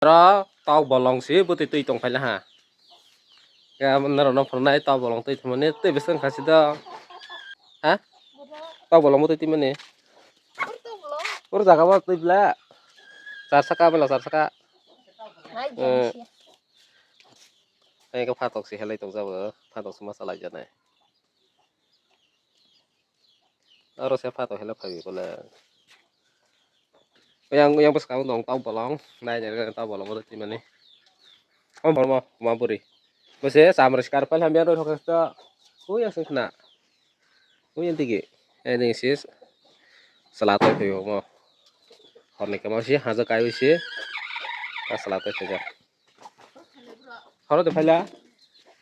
Đó tao bỏ lòng xí bữa tụi tổng phải là hả cái mình nó phần này tao bỏ lòng tụi thằng này tụi biết sinh khai đó hả tao bỏ lòng tụi mình nè bữa giờ các tụi là sar saka bela sar saka cái pha tộc xí hay lấy tộc ra vợ pha tộc semua salah aja này rồi sẽ pha tộc hay là phải gọi yang pas kamu dong tao bỏ lòng này jadi tao bỏ lòng tụi mình nè kamu bỏ mau beri Masih sama sekarang hampir ada hokas tuh. Oh yang kena. Oh yang tinggi. Ini sih selatan itu mau. Hornek masih haza kayu sih. Selatan saja. Harus dipelajari.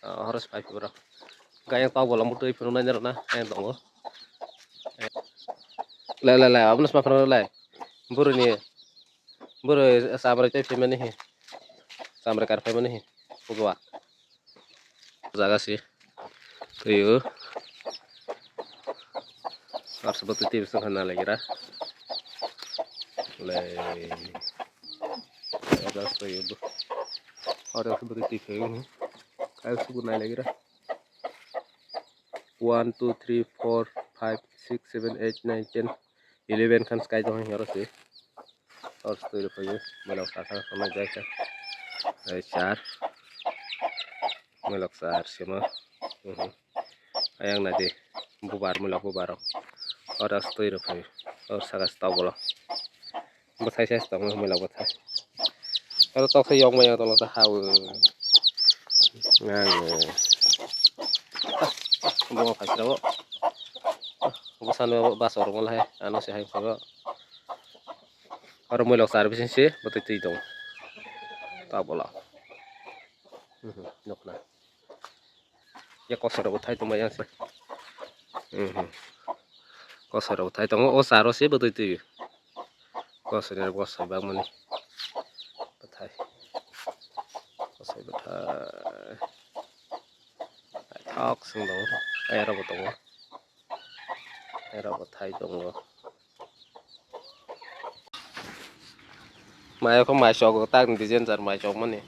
Harus pakai bro. Gak yang tahu bola mutu itu nanya na. Yang tahu. Lele, abis makan lele. Buru nih. Buru sama itu film nih. Sama rekar film nih. Pukua. Jaga sih. Tuh. Harus betul tips kena lagi lah. Ada sesuatu itu. Ada seperti TV ini. Kayak suku naik lagi dah. 1, 2, 3, 4, 5, 6, 7, 8, 9, 10, 11 kan sekali dong harus sih. Harus tuh itu aja. Melok sasar sama jaga. Sar. Melok sar semua. Ayang nanti bubar melok bubar. Harus tuh itu aja. Harus sagas tahu bola. Betul saya tahu melok betul. Kalau tahu saya yang banyak tolong tahu. Ngang. Bunga phải đâu. Bunga sana basor malah anu sih hayang saga. Aro mulai lok service sih betul itu dong. Tak bola. Nok na. Ya kosor utai tu mayang sih. Kosor utai tu oh saro sih betul itu. Kosor ni kosor bang mana. Betul. Kosor betul. Tok sung dong. Air apa dong? Air apa thai dong? Mai không mai cho cái tag thì dân dần mai cho mất nè.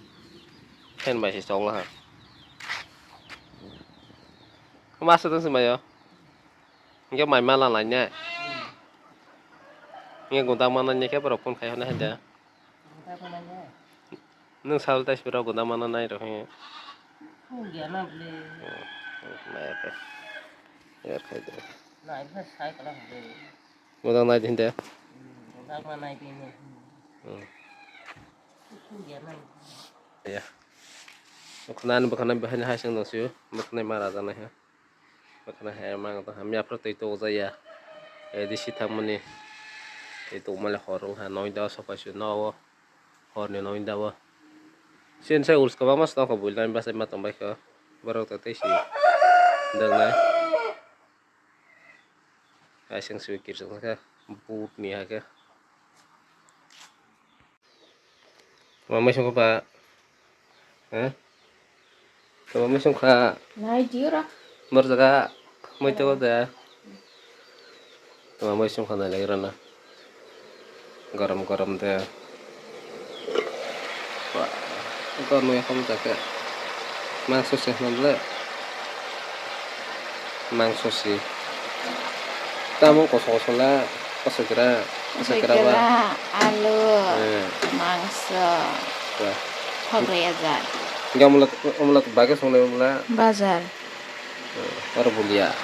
Hen mai chỉ cho là hả? Không ăn sao thế mày à? Nghe mày mà làm lại nhá. Nghe người ta mà nói cái bảo con khai nó hết chưa? Nương sao tay sửa người ta mà nói rồi nghe. Không gì nó đi. Mày phải. Nghe khai được. Này phải sai cái là gì? Người ta nói gì thế? Người ta mà này thì này. Không gì nó. Ya. Makanan bahan khas yang nasiu, makanan marah sana ya. Makanan emang tu kami apa tu itu saja. Di situ mana itu malah horong ha noin dah sofa sih nawa, horne noin dah. Sen saya urus kau mas tahu kau bulan bahasa mata mereka baru tu sih. Dengar. Asing sedikit saja, but ni aja. Mama sungguh pak, Mama sungguh. Này chứ đó. Mereka mau itu ada. Mama sungguh nak lagi rana. Garam deh. Wah, itu anu yang kamu jaga. Mangsus ya namanya. Mangsus sih. Kamu kosong lah. Segera alu mangsa Korea. Enggak mulat bagus mulai Bazar. Baru bulia.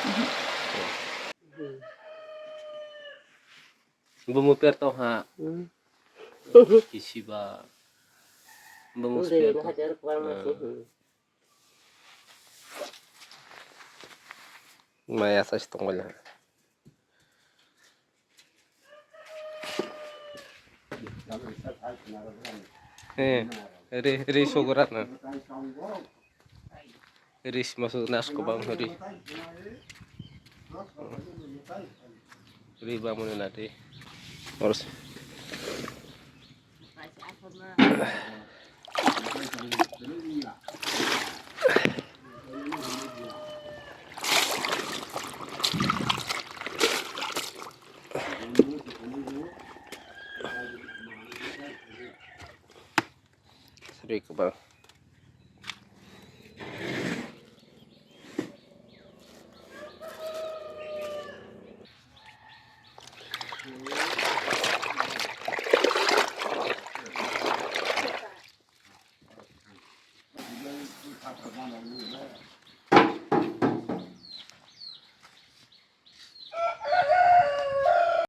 Bumbu perto ha. Kisiba. Bumbu perto. Maya sa tunggal. Ri sugurat na. Ri masuk nas ko bang ri. Ri bangun nanti. Harus. Rico ba.